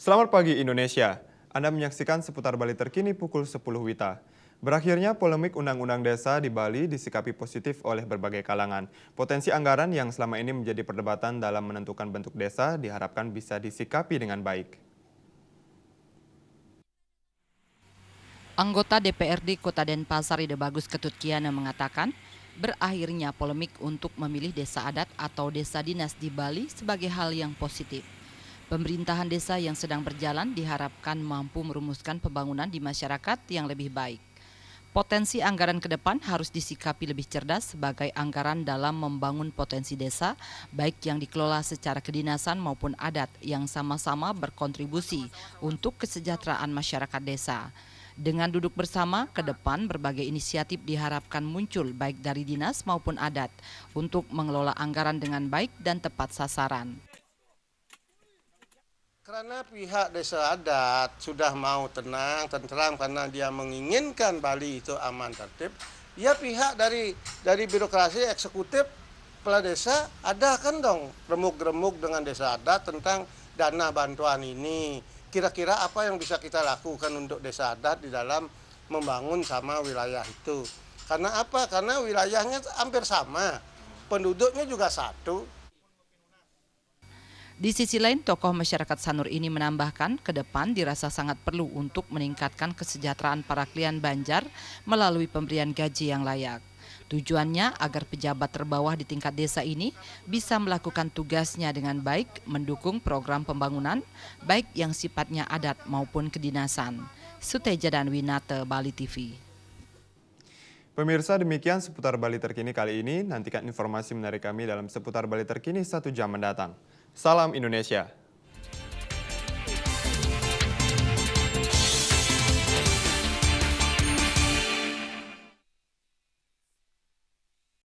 Selamat pagi Indonesia. Anda menyaksikan seputar Bali terkini pukul 10 WITA. Berakhirnya polemik Undang-Undang Desa di Bali disikapi positif oleh berbagai kalangan. Potensi anggaran yang selama ini menjadi perdebatan dalam menentukan bentuk desa diharapkan bisa disikapi dengan baik. Anggota DPRD Kota Denpasar Ide Bagus Ketut Kiana mengatakan, berakhirnya polemik untuk memilih desa adat atau desa dinas di Bali sebagai hal yang positif. Pemerintahan desa yang sedang berjalan diharapkan mampu merumuskan pembangunan di masyarakat yang lebih baik. Potensi anggaran ke depan harus disikapi lebih cerdas sebagai anggaran dalam membangun potensi desa, baik yang dikelola secara kedinasan maupun adat yang sama-sama berkontribusi untuk kesejahteraan masyarakat desa. Dengan duduk bersama, ke depan berbagai inisiatif diharapkan muncul baik dari dinas maupun adat untuk mengelola anggaran dengan baik dan tepat sasaran. Karena pihak desa adat sudah mau tenang, tentram karena dia menginginkan Bali itu aman tertib. Ya pihak dari birokrasi eksekutif kepala desa ada kan dong remuk-remuk dengan desa adat tentang dana bantuan ini. Kira-kira apa yang bisa kita lakukan untuk desa adat di dalam membangun sama wilayah itu. Karena apa? Karena wilayahnya hampir sama, penduduknya juga satu. Di sisi lain, tokoh masyarakat Sanur ini menambahkan ke depan dirasa sangat perlu untuk meningkatkan kesejahteraan para klien Banjar melalui pemberian gaji yang layak. Tujuannya agar pejabat terbawah di tingkat desa ini bisa melakukan tugasnya dengan baik, mendukung program pembangunan, baik yang sifatnya adat maupun kedinasan. Suteja dan Winate, Bali TV. Pemirsa, demikian seputar Bali terkini kali ini. Nantikan informasi menarik kami dalam seputar Bali terkini 1 jam mendatang. Salam Indonesia.